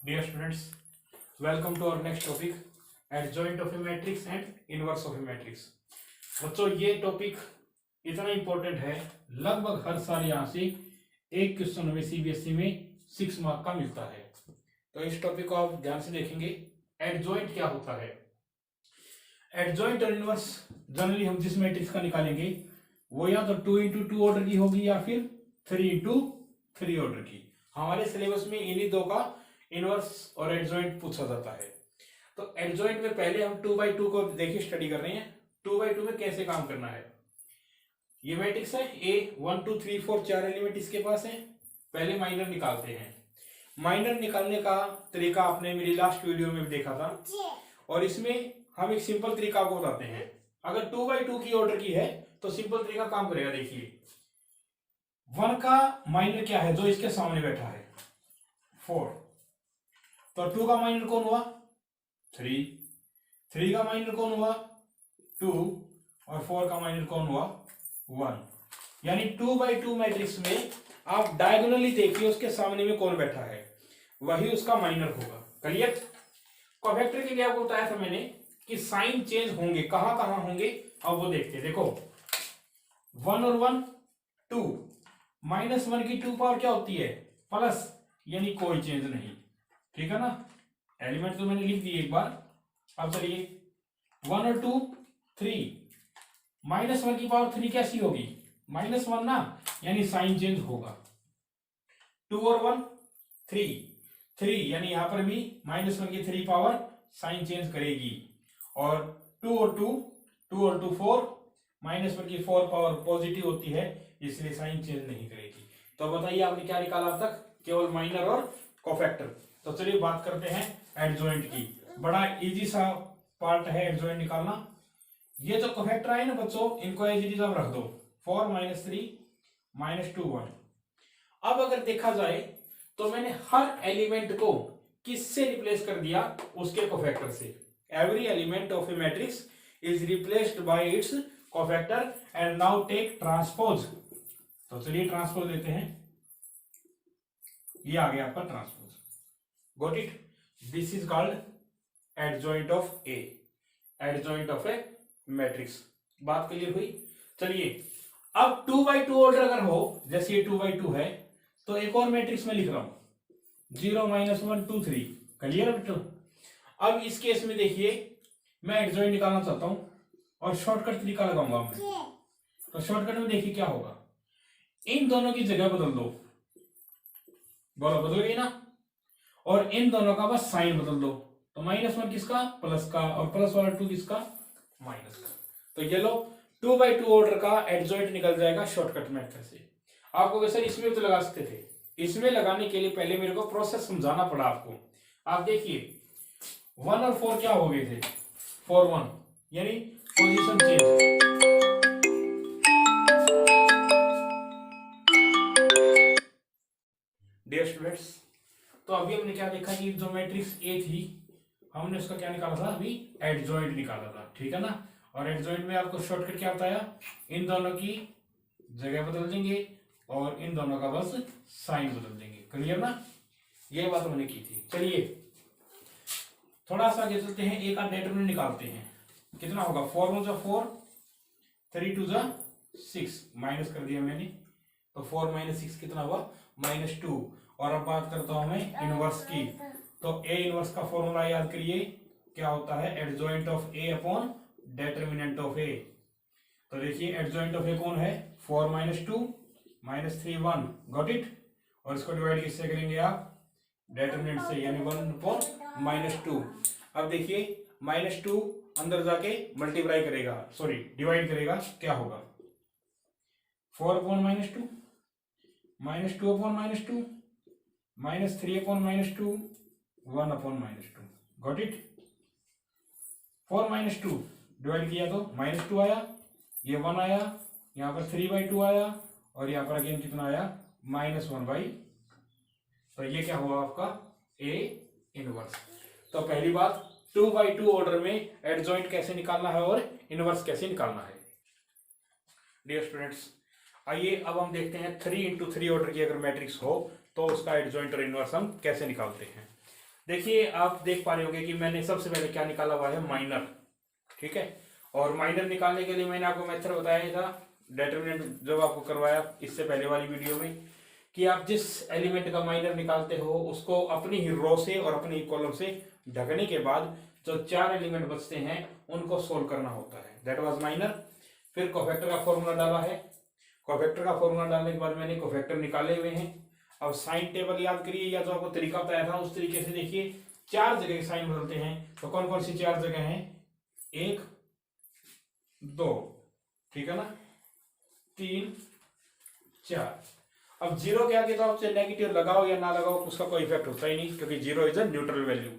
Dear students, welcome to our next topic, adjoint of a matrix and inverse of a matrix. बच्चों ये topic इतना important है, लगभग हर साल यहाँ से एक क्वेश्चन हमें सीबीएसई में 6 मार्क का मिलता है। तो इस टॉपिक को आप ध्यान से देखेंगे। एडजॉइंट क्या होता है? एडजॉइंट और इनवर्स जनरली हम जिस मैट्रिक्स का निकालेंगे वो या तो 2x2 ऑर्डर की होगी या फिर 3x3 ऑर्डर की। हमारे सिलेबस में इन्हीं दो का इनवर्स और एडजॉइंट पूछा जाता है। तो एडजॉइंट में पहले हम 2x2 को देखिए स्टडी कर रहे हैं। 2x2 में कैसे काम करना है। ये मैट्रिक्स है ए 1 2 3 4 4 एलिमेंट इसके पास है। पहले माइनर निकालते हैं। माइनर निकालने का तरीका आपने मेरी लास्ट वीडियो में भी देखा था और इसमें हम एक सिंपल तरीका आपको बताते हैं। अगर 2x2 की ऑर्डर की है तो सिंपल तरीका काम करेगा। देखिए 1 का माइनर क्या है जो इसके सामने बैठा है 4, तो 2 का माइनर कौन हुआ 3, 3 का माइनर कौन हुआ 2 और 4 का माइनर कौन हुआ 1। यानी 2x2 मैट्रिक्स में आप डायगोनली देखिए उसके सामने में कौन बैठा है वही उसका माइनर होगा। क्लियर? कोफैक्टर के लिए आपको बताया था मैंने कि साइन चेंज होंगे, कहां कहां होंगे अब वो देखते हैं। देखो 1 और 1 2, -1 की 2 पावर क्या होती है प्लस, यानी कोई चेंज नहीं। ठीक है ना, एलिमेंट तो मैंने लिख दिए एक बार। अब चलिए 1 और 2 3, -1 की पावर 3 कैसी होगी -1 ना, यानी साइन चेंज होगा। 2 और 1 3, 3 यानी यहां पर भी -1 की 3 पावर साइन चेंज करेगी। और 2 और 2 4, -1 की 4 पावर पॉजिटिव होती है इसलिए साइन चेंज नहीं करेगी। तो बताइए आपने क्या निकाला अब तक? केवल माइनर और कोफैक्टर। तो चलिए बात करते हैं एडजॉइंट की। बड़ा इजी सा पार्ट है एडजॉइंट निकालना। ये जो कोफैक्टर है ना बच्चों, इनको एज इट इज आप रख दो 4 -3 -2 1। अब अगर देखा जाए तो मैंने हर एलिमेंट को किससे रिप्लेस कर दिया? उसके कोफैक्टर से। Every element of a matrix is replaced by its cofactor and now take transpose. तो चलिए ट्रांसपोज लेते हैं। ये आ गया आपका transpose. Got it? This is called adjoint of A, adjoint of a matrix. बात क्लियर हुई? चलिए अब 2x2 ऑर्डर अगर हो, जैसे ये 2x2 है तो एक और मैट्रिक्स में लिख रहा हूं 0 -1 2 3। क्लियर है बेटो? अब इस केस में देखिए मैं एडजॉइंट निकालना चाहता हूं और शॉर्टकट तरीका लगाऊंगा मैं। तो शॉर्टकट में देखिए क्या होगा, इन दोनों की जगह बदल दो। बोलो बदल गई ना? और इन दोनों का बस साइन बदल दो। तो -1 किसका प्लस का और प्लस वाला 2 किसका माइनस का। तो ये लो 2x2 ऑर्डर का एडजॉइंट निकल जाएगा शॉर्टकट मेथड से। आपको वैसे इसमें तो लगा सकते थे, इसमें लगाने के लिए पहले मेरे को प्रोसेस समझाना पड़ा आपको। आप देखिए 1 और 4 क्या हो गए थे 4 1, यानी पोजीशन चेंज। डियर स्टूडेंट्स, तो अभी हमने क्या देखा कि जो मैट्रिक्स ए थी हमने उसका क्या निकाला था? अभी एडजॉइंट निकाला था। ठीक है ना? और एडजॉइंट में आपको शॉर्टकट क्या बताया? इन दोनों की जगह बदल देंगे और इन दोनों का बस साइन बदल देंगे। क्लियर ना? ये बात हमने की थी। चलिए थोड़ा सा आगे चलते हैं, एक डिटरमिनेंट निकालते हैं। कितना होगा 4 1 जा 4, 3 2 जा 6, माइनस कर दिया मैंने। तो 4 - 6 कितना हुआ -2। और अब बात करता हूं मैं इनवर्स की। तो ए इनवर्स का फॉर्मूला याद करिए, क्या होता है? Adjoint of A upon determinant of A. तो देखिए एडजॉइंट ऑफ ए कौन है 4 -2 -3 1। Got it? और इसको डिवाइड किससे करेंगे आप? डिटरमिनेंट से, यानी 1 अपॉन -2। अब देखिए -2 अंदर जाके मल्टीप्लाई करेगा, सॉरी डिवाइड करेगा, क्या होगा 4 upon -2 -2 upon -2 -3 upon -2 1 upon -2। Got it? 4 -2 divide किया तो -2 आया, ये 1 आया, यहाँ पर 3/2 आया और यहाँ पर अगेन कितना आया -1/। तो ये क्या हुआ आपका ए इनवर्स। तो पहली बात 2x2 ऑर्डर में एडजॉइंट कैसे निकालना है और इनवर्स कैसे निकालना है। डियर स्टूडेंट्स, आइए अब हम देखते हैं 3 × 3 ऑर्डर की अगर मैट्रिक्स हो तो उसका एडजॉइंट और इनवर्स हम कैसे निकालते हैं। देखिए आप देख पा रहे होंगे कि मैंने सबसे पहले क्या निकाला हुआ है, माइनर, ठीक है। और माइनर निकालने के लिए मैंने आपको मेथड बताया था, डिटरमिनेंट जब आपको करवाया इससे पहले वाली वीडियो में, कि आप जिस एलिमेंट का माइनर निकालते हो उसको अपनी ही रो से और अपनी ही कॉलम से ढकने के बाद जो 4 एलिमेंट बचते हैं उनको सोल्व करना होता है, दैट वाज माइनर। फिर कोफैक्टर का फॉर्मूला डाला है, कोफैक्टर का फॉर्मूला डालने के बाद मैंने कोफैक्टर निकाले हुए हैं। अब साइन टेबल याद करिए, या जो आपको तरीका बताया था उस तरीके से देखिए 4 जगह साइन बदलते हैं। तो कौन कौन सी 4 जगह हैं, 1 2, ठीक है ना, 3 4। अब 0 के आगे तो आपसे नेगेटिव लगाओ या ना लगाओ उसका कोई इफेक्ट होता ही नहीं, क्योंकि 0 इज अ न्यूट्रल वैल्यू।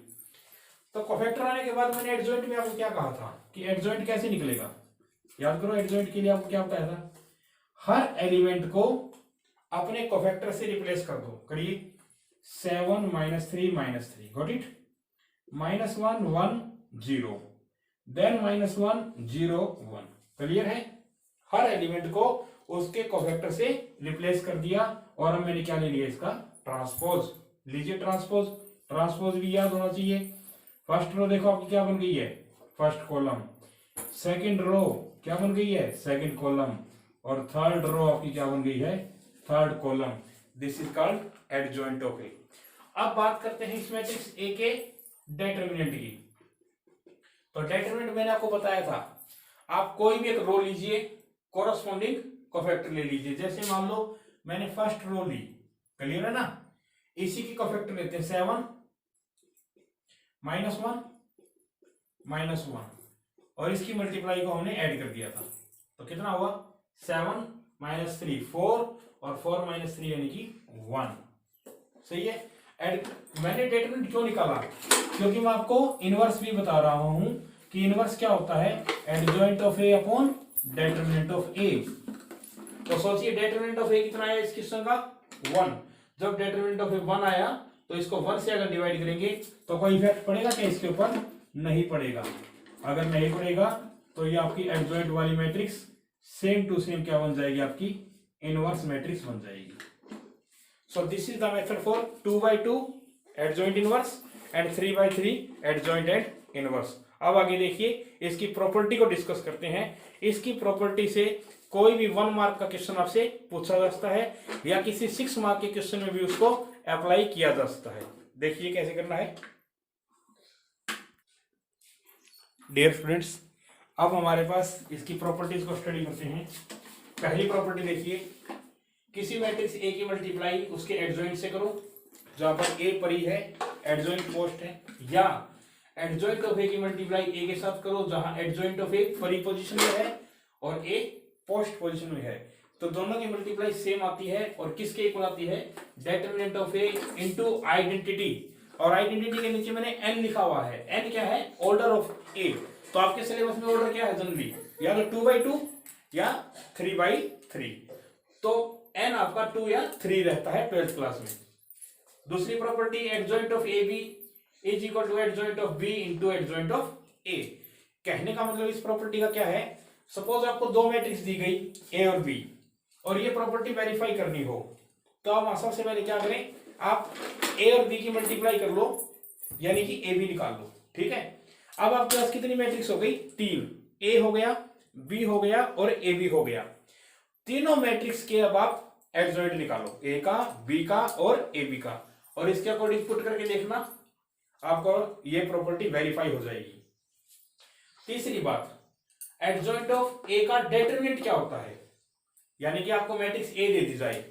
तो कोफैक्टर आने के बाद मैंने एडजॉइंट में आपको क्या कहा था कि एडजॉइंट कैसे निकलेगा, याद करो। एडजॉइंट के लिए आपको क्या बताया था, हर एलिमेंट को अपने कोफैक्टर से रिप्लेस कर दो। करिए 7 -3 -3, गॉट इट, -1 1 0, देन -1 0 1, क्लियर है। हर एलिमेंट को उसके कोफैक्टर से रिप्लेस कर दिया। और अब मैंने क्या ले लिया, इसका ट्रांसपोज। लीजिए ट्रांसपोज, ट्रांसपोज भी याद होना चाहिए। फर्स्ट रो देखो आपकी क्या बन गई है, फर्स्ट कॉलम। सेकंड रो क्या बन गई है, सेकंड कॉलम। और थर्ड रो आपकी क्या बन गई है, third column. This is called adjoint of A. अब बात करते हैं इस मैट्रिक्स ए के डिटरमिनेंट की। तो डिटरमिनेंट मैंने आपको बताया था, आप कोई भी एक रो लीजिए, कोरस्पॉन्डिंग कोफैक्टर ले लीजिए। जैसे मान लो मैंने फर्स्ट रो ली, क्लियर है ना, इसी की कोफैक्टर लेते हैं 7 -1 -1, और इसकी मल्टीप्लाई को हमने ऐड कर दिया था। तो कितना हुआ, 7 -3 4, और 4 -3 यानी कि 1, सही है। मैंने डिटरमिनेंट क्यों निकाला, क्योंकि मैं आपको इनवर्स भी बता रहा हूं कि इनवर्स क्या होता है, adjoint of A upon determinant of A. तो सोचिए डिटरमिनेंट ऑफ ए कितना आया इस क्वेश्चन का, 1। जब डिटरमिनेंट ऑफ ए 1 आया तो इसको 1 से अगर डिवाइड करेंगे तो कोई इफेक्ट पड़ेगा क्या इसके ऊपर, नहीं पड़ेगा। अगर नहीं पड़ेगा तो ये आपकी एडजॉइंट वाली मैट्रिक्स सेम टू सेम क्या बन जाएगी, आपकी इनवर्स मैट्रिक्स बन जाएगी। So this is the method for 2x2 adjoint inverse and 3x3 adjoint and inverse. अब आगे देखिए इसकी प्रॉपर्टी को डिस्कस करते हैं। इसकी प्रॉपर्टी से कोई भी 1 मार्क का क्वेश्चन आपसे पूछा जा सकता है, या किसी 6 मार्क के क्वेश्चन में भी उसको अप्लाई किया जा सकता है। देखिए कैसे करना है। डियर स्टूडेंट्स, अब हमारे पास इसकी प्रॉपर्टीज को स्टडी करते हैं। पहली प्रॉपर्टी देखिए, किसी मैट्रिक्स ए की मल्टीप्लाई उसके एडजॉइंट से करो, जहां पर ए परी है, एडजॉइंट पोस्ट है, या एडजॉइंट ऑफ ए की मल्टीप्लाई ए के साथ करो जहां एडजॉइंट ऑफ ए परी पोजीशन में है और ए पोस्ट पोजीशन में है। तो दोनों की मल्टीप्लाई सेम आती है और किसके इक्वल आती है, determinant of A into identity. और आइडेंटिटी के नीचे मैंने एन लिखा हुआ है, एन क्या है, ऑर्डर ऑफ ए। तो आपके सिलेबस में ऑर्डर क्या है जनरली, या तो 2x2 या 3x3। तो एन आपका 2 या 3 रहता है 12th क्लास में। दूसरी property, adjoint of A B is equal to adjoint of B into adjoint of A. कहने का मतलब इस प्रॉपर्टी का क्या है, सपोज आपको 2 मैट्रिक्स दी गई ए और बी, और ये प्रॉपर्टी वेरीफाई करनी हो, तो आप सबसे पहले क्या करें, आप ए और बी की मल्टीप्लाई कर लो, यानी कि ए बी निकाल लो, ठीक है। अब आपके पास कितनी मैट्रिक्स हो गई, 3, ए हो गया, बी हो गया और ए बी हो गया। तीनों मैट्रिक्स के अब आप एडजॉइंट निकालो, ए का, बी का और ए बी का, और इसके अकॉर्डिंग पुट करके देखना, आपको ये प्रॉपर्टी वेरीफाई हो जाएगी। तीसरी बात, एडजॉइंट ऑफ ए का डिटरमिनेंट क्या होता है, यानी कि आपको मैट्रिक्स ए दे दी जाए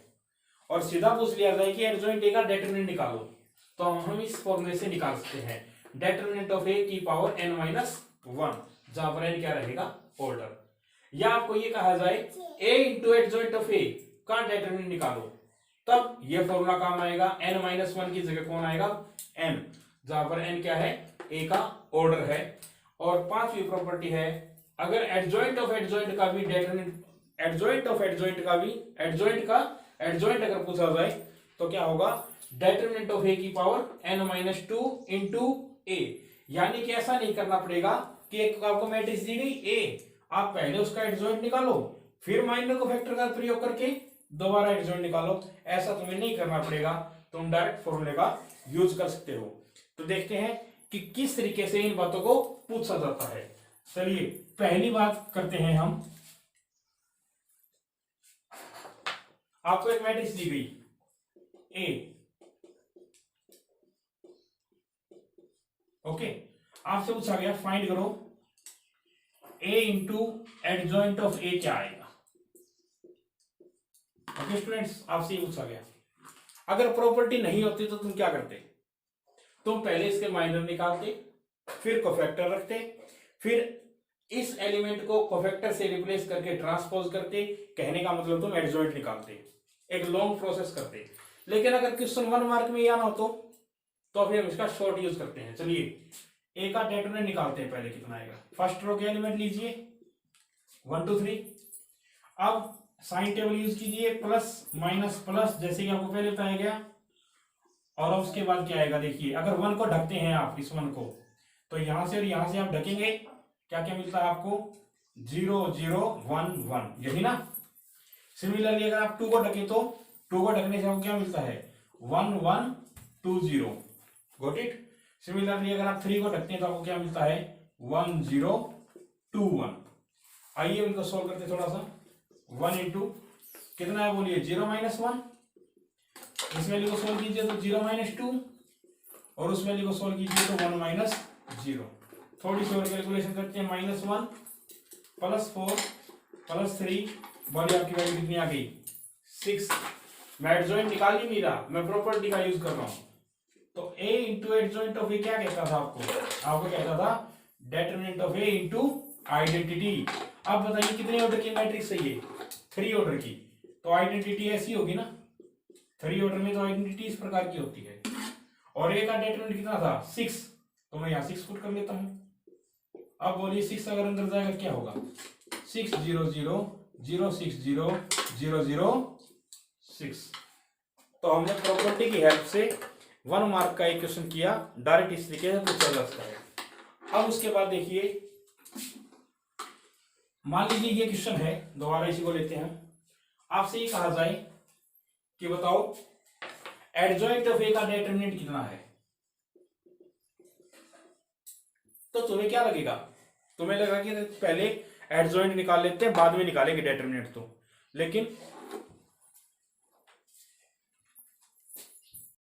और सीधा पूछ लिया जाए कि एडजॉइंट ए का डिटरमिनेंट निकालो, तो हम इस फॉर्मूले से निकाल सकते हैं, डिटरमिनेंट ऑफ ए की पावर n-1, जहां पर n क्या रहेगा, ऑर्डर। या आपको ये कहा जाए a इंटू एडजॉइंट ऑफ ए का डिटरमिनेंट निकालो, तब ये फॉर्मूला काम आएगा, n-1 की जगह कौन आएगा, n, जहां पर n क्या है, a का ऑर्डर है। और पांचवी प्रॉपर्टी है, अगर एडजॉइंट ऑफ एडजॉइंट का भी डिटरमिनेंट, एडजॉइंट ऑफ एडजॉइंट का भी एडजॉइंट का एडजॉइंट अगर पूछा जाए तो क्या होगा, डिटरमिनेंट ऑफ ए की पावर n-2 इंटू ए। यानी कि ऐसा नहीं करना पड़ेगा कि एक आपको मैट्रिक्स दी गई ए, आप पहले उसका एडजॉइंट निकालो, फिर माइनर को फैक्टर का प्रयोग करके दोबारा एडजॉइंट निकालो, ऐसा तुम्हें नहीं करना पड़ेगा, तुम डायरेक्ट फॉर्मूले का यूज कर सकते हो। तो देखते हैं कि किस तरीके से इन बातों को पूछा जाता है। चलिए पहली बात करते हैं हम। आपको एक मैट्रिक्स दी गई ए, ओके, आपसे पूछा गया फाइंड करो ए इंटू एडजॉइंट ऑफ ए क्या आएगा। ओके स्टूडेंट्स, आपसे ये पूछा गया। अगर प्रॉपर्टी नहीं होती तो तुम क्या करते? तुम पहले इसके माइनर निकालते, फिर कोफैक्टर रखते, फिर इस एलिमेंट को कोफैक्टर से रिप्लेस करके ट्रांसपोज करते। कहने का मतलब तुम एडजॉइंट निकालते, एक लॉन्ग प्रोसेस करते। लेकिन अगर क्वेश्चन 1 मार्क में आना हो तो फिर हम इसका शॉर्ट यूज करते हैं। चलिए ए का डेटरमिनेंट निकालते हैं। पहले कितना आएगा? फर्स्ट रो के एलिमेंट लीजिए 1 2 3। अब साइन टेबल यूज कीजिए, प्लस माइनस प्लस, जैसे कि आपको पहले बताया गया। और उसके बाद क्या आएगा? देखिए अगर 1 को ढकते हैं आप, इस 1 को, तो यहां से और यहां से आप ढकेंगे, क्या क्या मिलता है आपको? 0 0 1 1, यही ना। सिमिलरली अगर आप 2 को ढके तो 2 को ढकने से आपको क्या मिलता है? 1 1 2 0, गॉट इट। सिमिलरली अगर आप 3 को ढकते हैं तो आपको क्या मिलता है? 1 0 2 1। आइए उनको सोल्व करते थोड़ा सा। 1 इंटू कितना है बोलिए? 0 माइनस 1। इस वैल्यू को सोल्व कीजिए तो 0 माइनस 2, और उस वैल्यू को सोल्व कीजिए तो 1 माइनस 0। थोड़ी सी और कैलकुलेशन करते हैं। -1 प्लस 4 प्लस 3, बोलिए आपकी वैल्यू कितनी आ गई? 6। मैं एडजॉइंट निकाल ही नहीं रहा, मैं प्रॉपर्टी का यूज कर रहा हूं। तो a इंटू एडजॉइंट ऑफ ए क्या कहता था आपको कहता था determinant of A into identity. अब बताइए कितने ऑर्डर की मैट्रिक्स है ये? 3 ऑर्डर की। तो आइडेंटिटी ऐसी होगी ना, 3 ऑर्डर में तो आइडेंटिटी इस प्रकार की होती है। और ए का डेटरमिनेंट कितना था? 6, तो मैं यहाँ 6 पुट कर लेता हूं। अब बोलिए 6 अगर अंदर जाएगा क्या होगा? 6 0 0 0 6 0 0 0 6। तो हमने प्रॉपर्टी की हेल्प से 1 मार्क का एक क्वेश्चन किया, डायरेक्ट इस तरीके से पूछा जा सकता है। अब उसके बाद देखिए, मान लीजिए ये क्वेश्चन है, दोबारा इसी को लेते हैं। आपसे ये कहा जाए कि बताओ एडजॉइंट ऑफ ए का डेटरमिनेंट कितना है, तो तुम्हें क्या लगेगा? तुम्हें लगेगा कि पहले एडजॉइंट निकाल लेते हैं, बाद में निकालेंगे डेटरमिनेंट। तो लेकिन